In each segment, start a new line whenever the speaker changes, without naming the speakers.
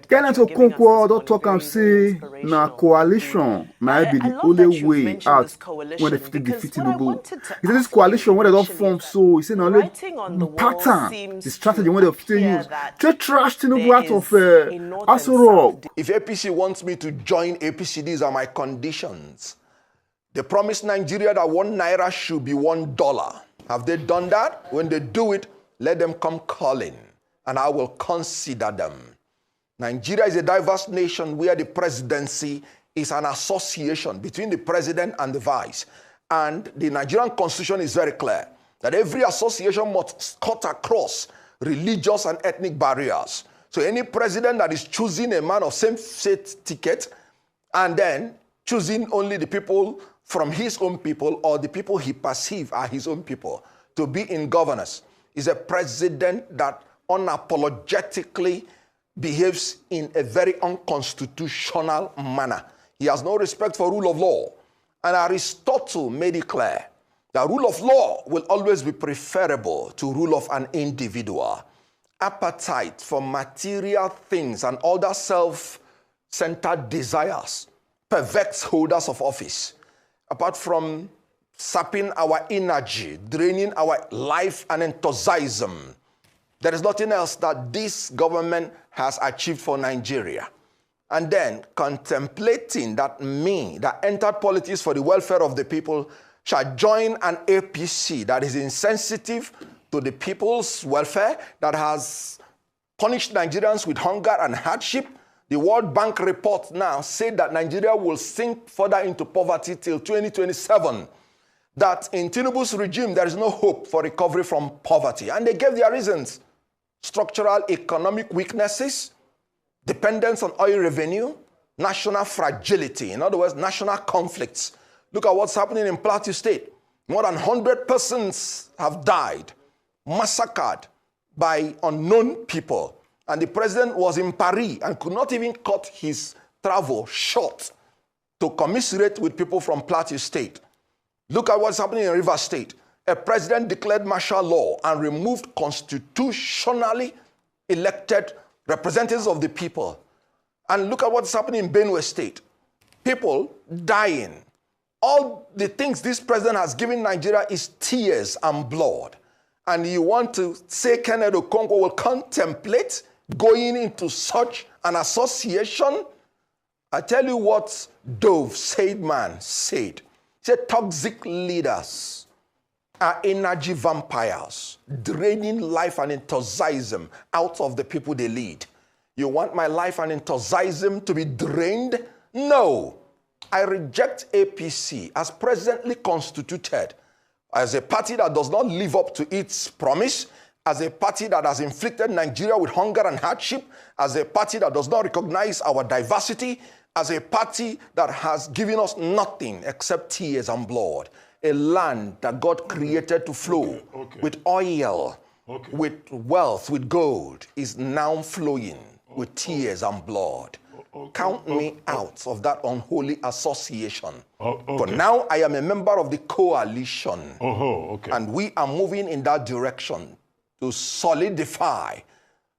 Kenneth Okonkwo don't talk and say na coalition might be the only way out when they defeat Tinubu. He said this coalition when they don't form, so he said na only pattern, the strategy when they still use to trash Tinubu out of Asue Rock.
If APC wants me to join APC, these are my conditions. They promised Nigeria that 1 naira should be $1. Have they done that? When they do it, let them come calling, and I will consider them. Nigeria is a diverse nation where the presidency is an association between the president and the vice. And the Nigerian constitution is very clear that every association must cut across religious and ethnic barriers. So any president that is choosing a man of same-sex ticket and then choosing only the people from his own people or the people he perceives are his own people to be in governance is a president that unapologetically behaves in a very unconstitutional manner. He has no respect for rule of law. And Aristotle made it clear that rule of law will always be preferable to rule of an individual. Appetite for material things and other self-centered desires perverts holders of office. Apart from sapping our energy, draining our life and enthusiasm, there is nothing else that this government has achieved for Nigeria. And then contemplating that me, that entered politics for the welfare of the people, shall join an APC that is insensitive to the people's welfare, that has punished Nigerians with hunger and hardship. The World Bank report now said that Nigeria will sink further into poverty till 2027. That in Tinubu's regime, there is no hope for recovery from poverty. And they gave their reasons. Structural economic weaknesses, dependence on oil revenue, national fragility, in other words, national conflicts. Look at what's happening in Plateau State. More than 100 persons have died, massacred by unknown people. And the president was in Paris and could not even cut his travel short to commiserate with people from Plateau State. Look at what's happening in Rivers State. A president declared martial law and removed constitutionally elected representatives of the people. And look at what's happening in Benue State. People dying. All the things this president has given Nigeria is tears and blood. And you want to say Kenneth Okonkwo will contemplate going into such an association? I tell you what Dove said, man, said. He said toxic leaders are energy vampires, draining life and enthusiasm out of the people they lead. You want my life and enthusiasm to be drained? No. I reject APC as presently constituted, as a party that does not live up to its promise, as a party that has inflicted Nigeria with hunger and hardship, as a party that does not recognize our diversity, as a party that has given us nothing except tears and blood. A land that God created to flow with oil, with wealth, with gold, is now flowing with tears and blood. Count me out of that unholy association. But now I am a member of the coalition. And we are moving in that direction to solidify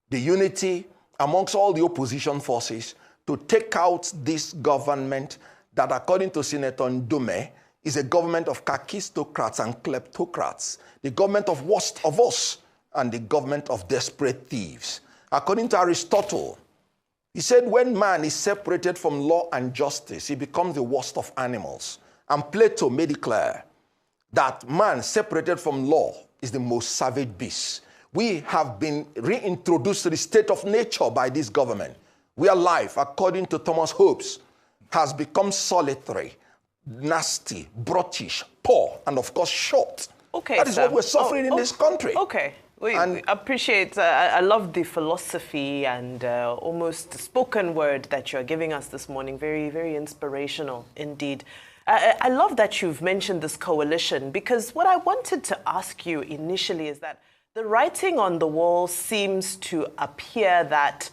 the unity amongst all the opposition forces to take out this government that, according to Senator Ndume, is a government of kakistocrats and kleptocrats, the government of worst of us, and the government of desperate thieves. According to Aristotle, he said when man is separated from law and justice, he becomes the worst of animals. And Plato made it clear that man separated from law is the most savage beast. We have been reintroduced to the state of nature by this government, where life, according to Thomas Hobbes, has become solitary, nasty, brutish, poor, and of course short.
Okay,
that is what we're suffering in this country.
Okay, we appreciate. I love the philosophy and almost spoken word that you're giving us this morning. Very, very inspirational indeed. I love that you've mentioned this coalition, because what I wanted to ask you initially is that the writing on the wall seems to appear that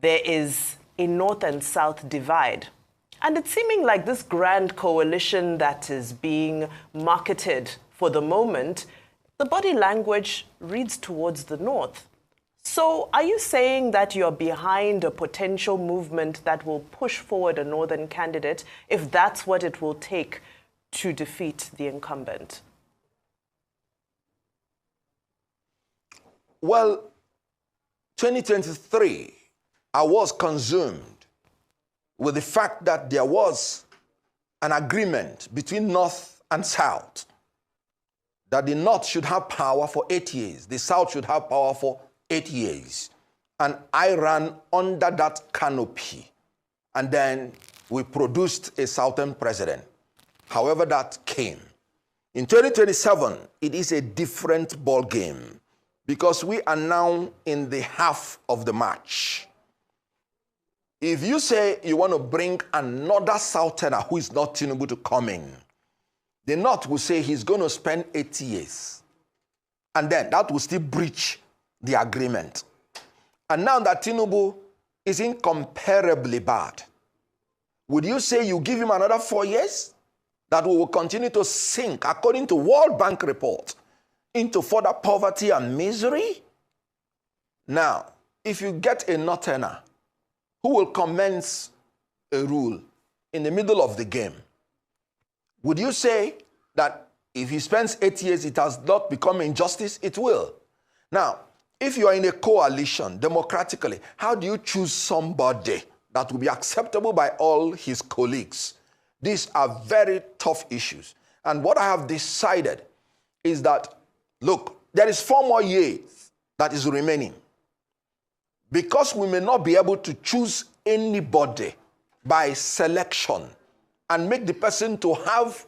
there is a north and south divide. And it's seeming like this grand coalition that is being marketed for the moment, the body language reads towards the north. So are you saying that you're behind a potential movement that will push forward a northern candidate if that's what it will take to defeat the incumbent?
Well, 2023, I was consumed with the fact that there was an agreement between North and South that the North should have power for 8 years, the South should have power for 8 years. And I ran under that canopy. And then we produced a Southern president. However that came. In 2027, it is a different ball game because we are now in the half of the match. If you say you want to bring another Southerner who is not Tinubu to come in, the North will say he's going to spend 8 years. And then that will still breach the agreement. And now that Tinubu is incomparably bad, would you say you give him another 4 years? That we will continue to sink, according to World Bank report, into further poverty and misery? Now, if you get a Northerner who will commence a rule in the middle of the game, would you say that if he spends 8 years, it has not become injustice? It will. Now, if you are in a coalition democratically, how do you choose somebody that will be acceptable by all his colleagues? These are very tough issues. And what I have decided is that, look, there is 4 more years that is remaining. Because we may not be able to choose anybody by selection and make the person to have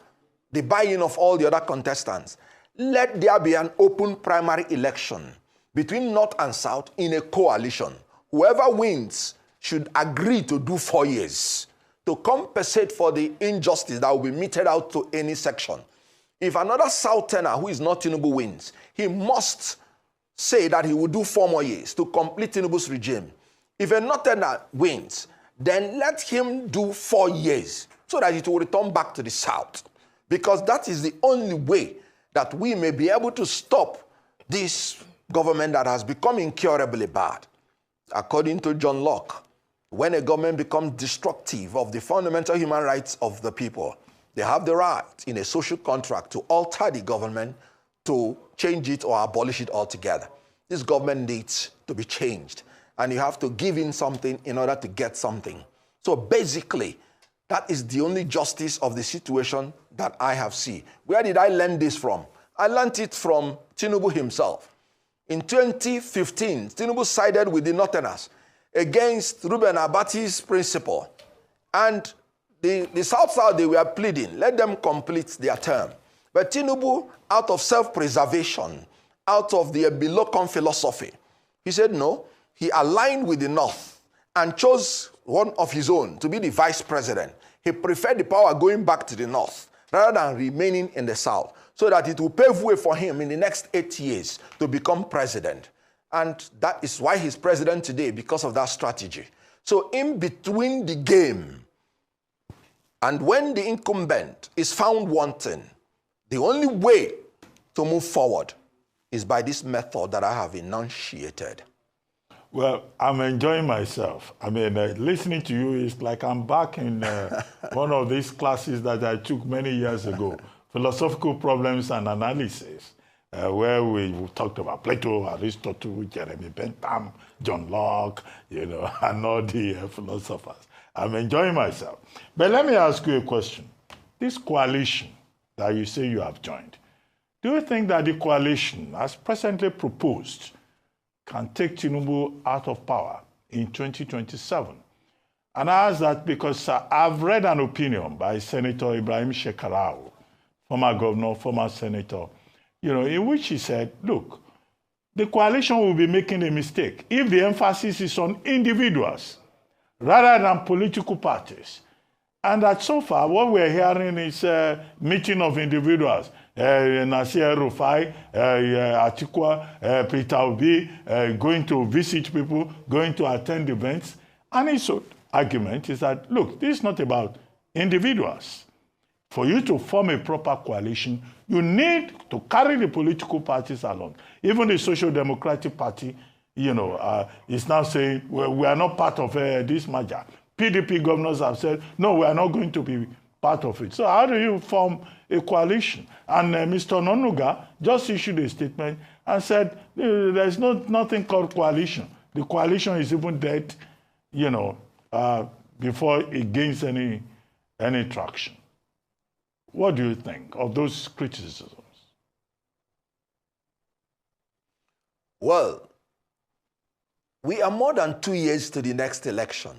the buy-in of all the other contestants, let there be an open primary election between North and South in a coalition. Whoever wins should agree to do 4 years to compensate for the injustice that will be meted out to any section. If another Southerner who is not Tinubu wins, he must say that he will do 4 more years to complete Tinubu's regime. If a Northerner wins, then let him do 4 years so that it will return back to the South. Because that is the only way that we may be able to stop this government that has become incurably bad. According to John Locke, when a government becomes destructive of the fundamental human rights of the people, they have the right in a social contract to alter the government, to change it or abolish it altogether. This government needs to be changed, and you have to give in something in order to get something. So basically, that is the only justice of the situation that I have seen. Where did I learn this from? I learned it from Tinubu himself. In 2015, Tinubu sided with the Northerners against Reuben Abati's principle. And the South-South, they were pleading, let them complete their term. But Tinubu, out of self-preservation, out of the below-come philosophy, he said no. He aligned with the North and chose one of his own to be the vice president. He preferred the power going back to the North rather than remaining in the South, so that it will pave way for him in the next 8 years to become president. And that is why he's president today, because of that strategy. So in between the game, and when the incumbent is found wanting, the only way to move forward is by this method that I have enunciated.
Well, I'm enjoying myself. I mean, listening to you is like I'm back in one of these classes that I took many years ago, Philosophical Problems and Analysis, where we talked about Plato, Aristotle, Jeremy Bentham, John Locke, and all the philosophers. I'm enjoying myself. But let me ask you a question. This coalition that you say you have joined, do you think that the coalition, as presently proposed, can take Tinubu out of power in 2027? And I ask that because I've read an opinion by Senator Ibrahim Shekarau, former governor, former senator, in which he said, look, the coalition will be making a mistake if the emphasis is on individuals rather than political parties. And that so far, what we're hearing is a meeting of individuals. Nasir Rufai, Atikwa, Peter Obi, going to visit people, going to attend events. And his argument is that, look, this is not about individuals. For you to form a proper coalition, you need to carry the political parties along. Even the Social Democratic Party is now saying, well, we are not part of this merger. PDP governors have said, no, we are not going to be part of it. So how do you form a coalition? And Mr. Nonuga just issued a statement and said, there's nothing called coalition. The coalition is even dead, before it gains any traction. What do you think of those criticisms?
Well, we are more than 2 years to the next election.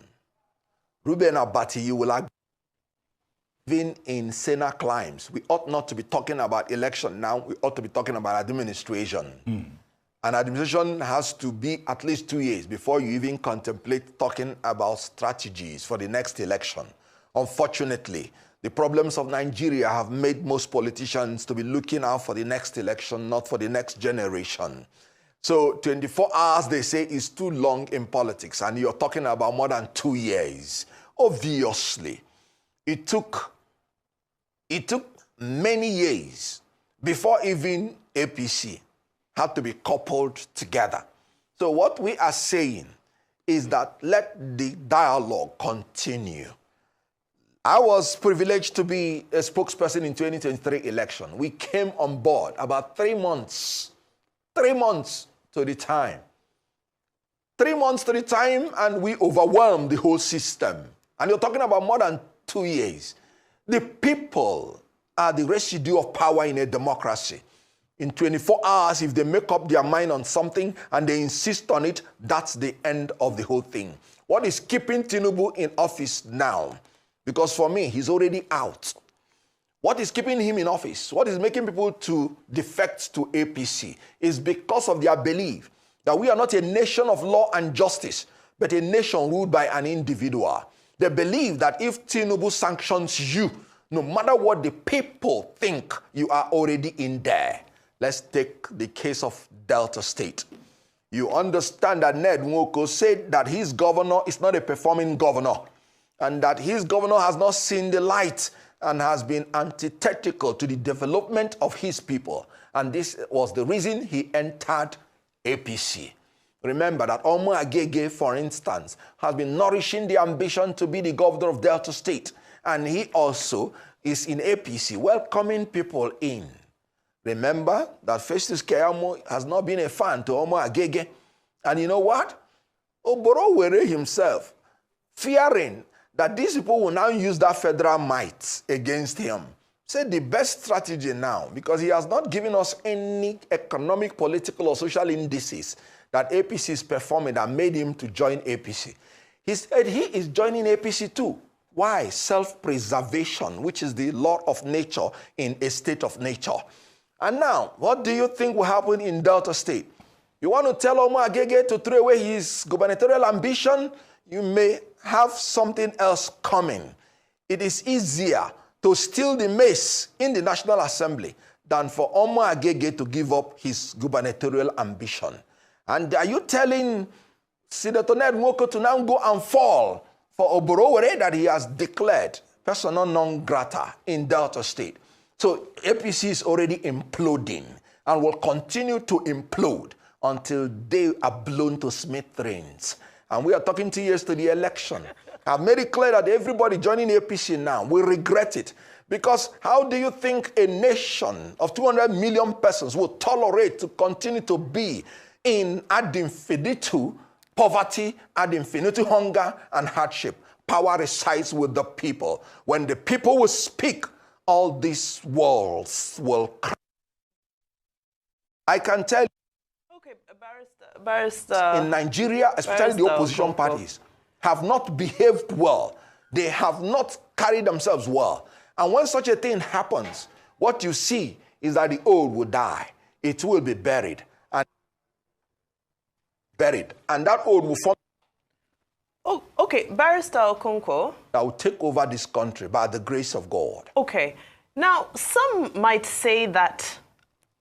Ruben Abati, you will agree, even in Senate climes, we ought not to be talking about election now, we ought to be talking about administration. And administration has to be at least 2 years before you even contemplate talking about strategies for the next election. Unfortunately, the problems of Nigeria have made most politicians to be looking out for the next election, not for the next generation. So 24 hours, they say, is too long in politics, and you're talking about more than 2 years. Obviously, it took many years before even APC had to be coupled together. So what we are saying is that let the dialogue continue. I was privileged to be a spokesperson in 2023 election. We came on board about 3 months to the time. 3 months to the time, and we overwhelmed the whole system. And you're talking about more than 2 years. The people are the residue of power in a democracy. In 24 hours, if they make up their mind on something and they insist on it, that's the end of the whole thing. What is keeping Tinubu in office now? Because for me, he's already out. What is keeping him in office? What is making people to defect to APC is because of their belief that we are not a nation of law and justice, but a nation ruled by an individual. They believe that if Tinubu sanctions you, no matter what the people think, you are already in there. Let's take the case of Delta State. You understand that Ned Nwoko said that his governor is not a performing governor, and that his governor has not seen the light and has been antithetical to the development of his people. And this was the reason he entered APC. Remember that Omo Agege, for instance, has been nourishing the ambition to be the governor of Delta State. And he also is in APC, welcoming people in. Remember that Festus Keyamo has not been a fan to Omo Agege. And you know what? Oborowere himself, fearing that these people will now use that federal might against him, said the best strategy now, because he has not given us any economic, political, or social indices that APC is performing that made him to join APC. He said he is joining APC too. Why? Self-preservation, which is the law of nature in a state of nature. And now, what do you think will happen in Delta State? You want to tell Omo Agege to throw away his gubernatorial ambition? You may have something else coming. It is easier to steal the mace in the National Assembly than for Omo Agege to give up his gubernatorial ambition. And are you telling Senator Ned Nwoko to now go and fall for Oborowere that he has declared persona non grata in Delta State? So APC is already imploding and will continue to implode until they are blown to smithereens. And we are talking 2 years to the election. I've made it clear that everybody joining APC now will regret it. Because how do you think a nation of 200 million persons will tolerate to continue to be in ad infinitum poverty, ad infinitum hunger, and hardship? Power resides with the people. When the people will speak, all these walls will crack. I can tell you,
Barrister,
in Nigeria, especially the opposition parties, have not behaved well. They have not carried themselves well. And when such a thing happens, what you see is that the old will die. It will be buried. And that old will form.
Oh, okay, Barrister Okonkwo.
That will take over this country by the grace of God.
Okay. Now, some might say that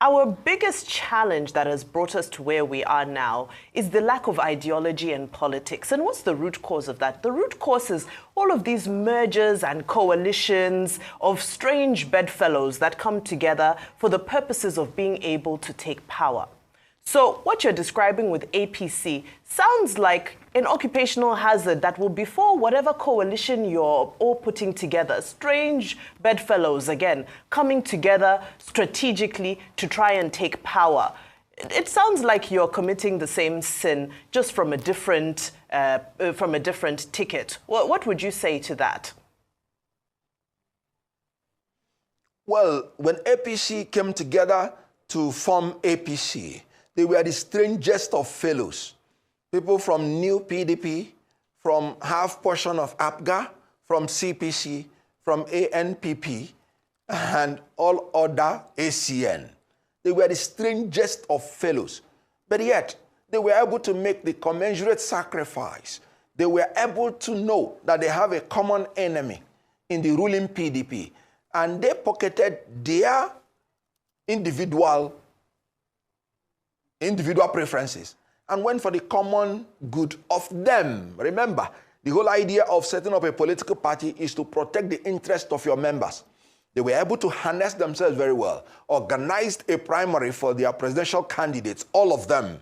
our biggest challenge that has brought us to where we are now is the lack of ideology in politics. And what's the root cause of that? The root cause is all of these mergers and coalitions of strange bedfellows that come together for the purposes of being able to take power. So what you're describing with APC sounds like an occupational hazard that will befall whatever coalition you're all putting together. Strange bedfellows, again, coming together strategically to try and take power. It sounds like you're committing the same sin, just from a different ticket. What would you say to that?
Well, when APC came together to form APC, they were the strangest of fellows. People from new PDP, from half portion of APGA, from CPC, from ANPP, and all other ACN. They were the strangest of fellows. But yet, they were able to make the commensurate sacrifice. They were able to know that they have a common enemy in the ruling PDP. And they pocketed their individual preferences and went for the common good of them. Remember, the whole idea of setting up a political party is to protect the interest of your members. They were able to harness themselves very well, organized a primary for their presidential candidates, all of them,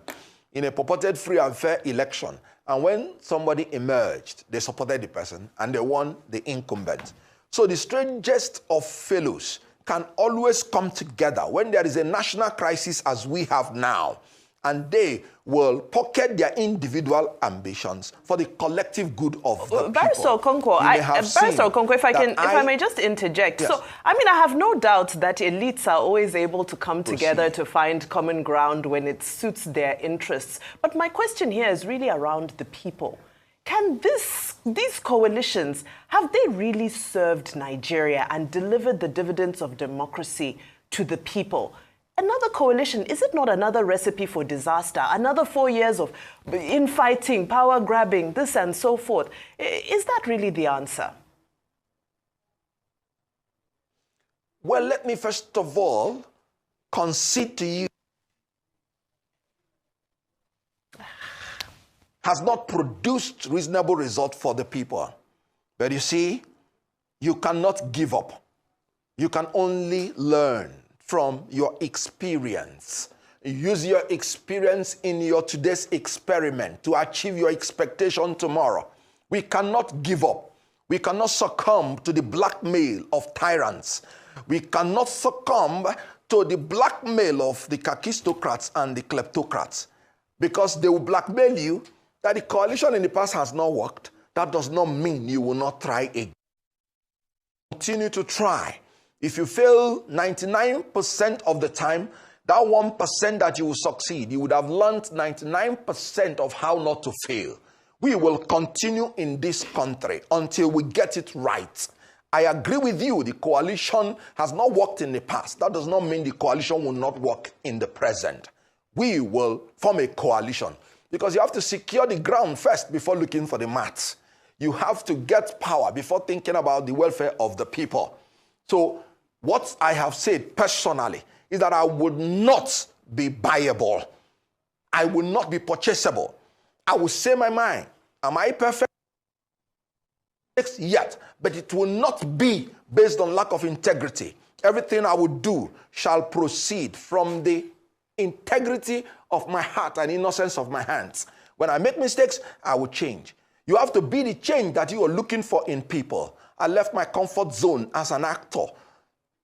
in a purported free and fair election. And when somebody emerged, they supported the person and they won the incumbent. So the strangest of fellows can always come together when there is a national crisis as we have now, and they will pocket their individual ambitions for the collective good of the people.
Barrister Okonkwo, if I may just interject. Yes. So, I mean, I have no doubt that elites are always able to come together to find common ground when it suits their interests. But my question here is really around the people. Can these coalitions, have they really served Nigeria and delivered the dividends of democracy to the people? Another coalition, is it not another recipe for disaster? Another 4 years of infighting, power grabbing, this and so forth. Is that really the answer?
Well, let me first of all concede to you has not produced reasonable result for the people. But you see, you cannot give up. You can only learn from your experience. Use your experience in your today's experiment to achieve your expectation tomorrow. We cannot give up. We cannot succumb to the blackmail of tyrants. We cannot succumb to the blackmail of the kakistocrats and the kleptocrats, because they will blackmail you that the coalition in the past has not worked. That does not mean you will not try again. Continue to try. If you fail 99% of the time, that 1% that you will succeed, you would have learned 99% of how not to fail. We will continue in this country until we get it right. I agree with you, the coalition has not worked in the past. That does not mean the coalition will not work in the present. We will form a coalition because you have to secure the ground first before looking for the mats. You have to get power before thinking about the welfare of the people. So what I have said personally is that I would not be buyable. I will not be purchasable. I will say my mind. Am I perfect? Yet, but it will not be based on lack of integrity. Everything I will do shall proceed from the integrity of my heart and innocence of my hands. When I make mistakes, I will change. You have to be the change that you are looking for in people. I left my comfort zone as an actor,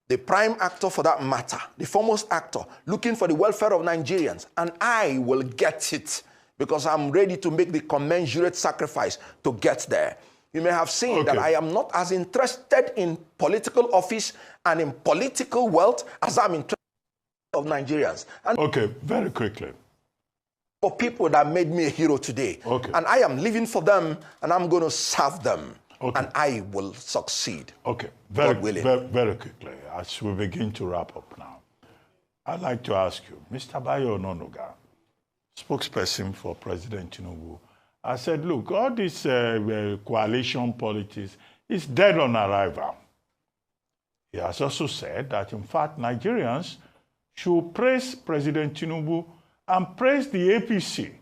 the prime actor for that matter, the foremost actor, looking for the welfare of Nigerians, and I will get it because I'm ready to make the commensurate sacrifice to get there. You may have seen that I am not as interested in political office and in political wealth as I'm interested of Nigerians. And
very quickly.
For people that made me a hero today. And I am living for them and I'm going to serve them. And I will succeed.
Very quickly, as we begin to wrap up now, I'd like to ask you, Mr. Bayo Ononuga, spokesperson for President Tinubu, I said, look, all this coalition politics is dead on arrival. He has also said that, in fact, Nigerians should praise President Tinubu and praise the APC.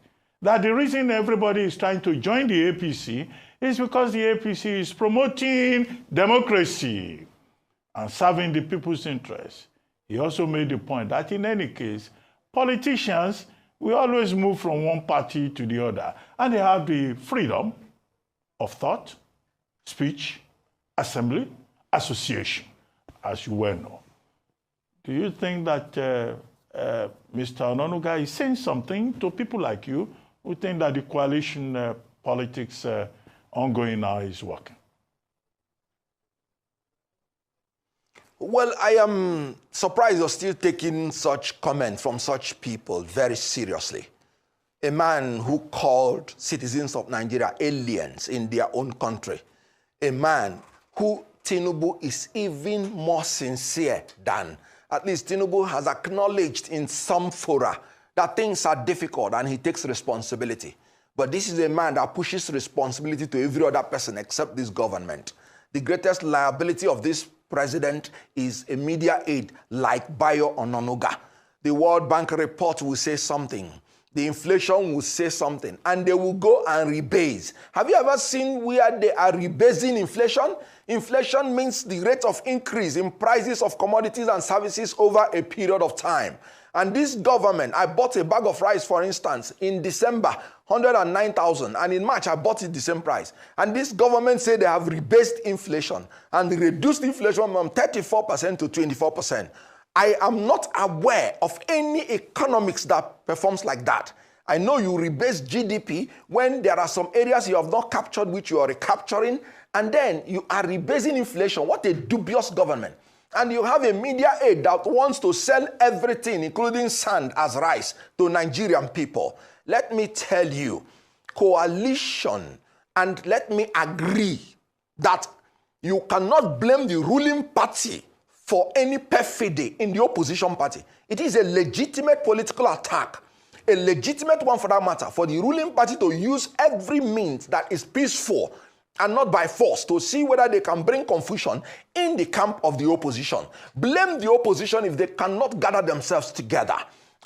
That the reason everybody is trying to join the APC is because the APC is promoting democracy and serving the people's interests. He also made the point that in any case, politicians We always move from one party to the other. And they have the freedom of thought, speech, assembly, association, as you well know. Do you think that Mr. Ononuga is saying something to people like you who think that the coalition politics ongoing now is working?
Well, I am surprised you're still taking such comments from such people very seriously. A man who called citizens of Nigeria aliens in their own country. A man who Tinubu is even more sincere than. At least Tinubu has acknowledged in some fora that things are difficult and he takes responsibility. But this is a man that pushes responsibility to every other person except this government. The greatest liability of this president is a media aide like Bayo Ononuga. The World Bank report will say something. The inflation will say something. And they will go and rebase. Have you ever seen where they are rebasing inflation? Inflation means the rate of increase in prices of commodities and services over a period of time. And this government, I bought a bag of rice, for instance, in December, 109,000. And in March, I bought it the same price. And this government said they have rebased inflation and reduced inflation from 34% to 24%. I am not aware of any economics that performs like that. I know you rebase GDP when there are some areas you have not captured, which you are recapturing, and then you are rebasing inflation. What a dubious government. And you have a media aide that wants to sell everything, including sand, as rice to Nigerian people. Let me tell you, coalition, and let me agree that you cannot blame the ruling party for any perfidy in the opposition party. It is a legitimate political attack, a legitimate one for that matter, for the ruling party to use every means that is peaceful and not by force to see whether they can bring confusion in the camp of the opposition. Blame the opposition if they cannot gather themselves together.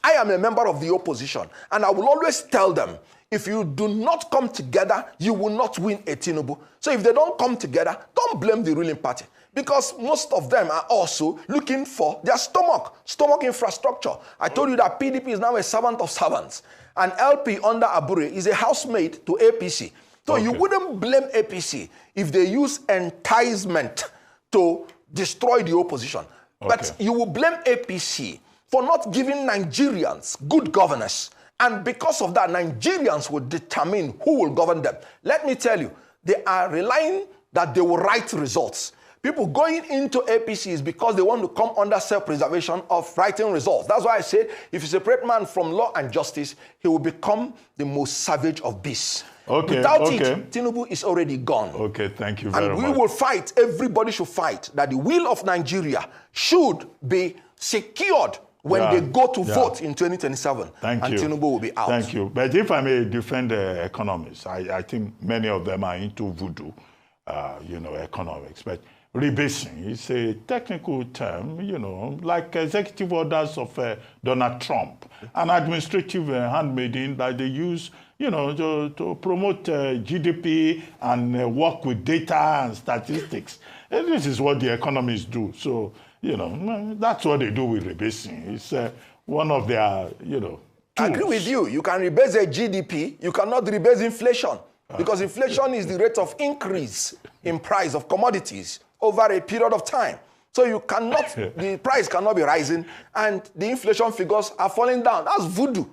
I am a member of the opposition, and I will always tell them, if you do not come together, you will not win a Tinubu. So if they don't come together, don't blame the ruling party, because most of them are also looking for their stomach infrastructure. I told you that PDP is now a servant of servants, and LP under Abure is a housemaid to APC. So you wouldn't blame APC if they use enticement to destroy the opposition. But you will blame APC for not giving Nigerians good governance. And because of that, Nigerians will determine who will govern them. Let me tell you, they are relying that they will write results. People going into APC is because they want to come under self-preservation of writing results. That's why I said, if you separate man from law and justice, he will become the most savage of beasts. Without it, Tinubu is already gone.
Okay, thank you very much.
And we will fight, everybody should fight, that the will of Nigeria should be secured when they go to vote in 2027.
Thank you.
And Tinubu will be out.
Thank you. But if I may defend the economists, I think many of them are into voodoo, economics. But rebasing is a technical term, like executive orders of Donald Trump, an administrative handmaiden that they use, to promote GDP and work with data and statistics. And this is what the economists do. So, that's what they do with rebasing. It's one of their, tools.
I agree with you. You can rebase a GDP. You cannot rebase inflation. Because inflation is the rate of increase in price of commodities over a period of time. So you cannot, the price cannot be rising and the inflation figures are falling down. That's voodoo.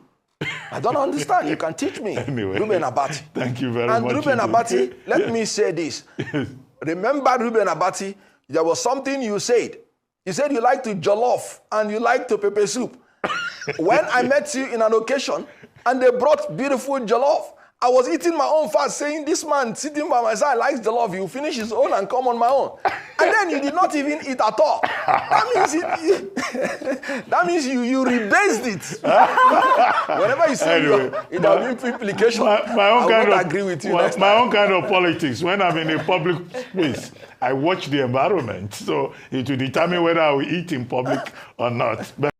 I don't understand. You can teach me.
Anyway,
Ruben Abati.
Thank you very much.
And Ruben Abati, let me say this. Remember, Ruben Abati, there was something you said. You said you like to jollof and you like to pepper soup. When I met you in an occasion and they brought beautiful jollof, I was eating my own fast, saying, this man sitting by my side likes jollof. He will finish his own and come on my own. And then you did not even eat at all. That means you rebased it. Whenever you say it has been implication, I won't agree with you.
My own kind of politics. When I'm in a public space, I watch the environment. So it will determine whether I will eat in public or not. But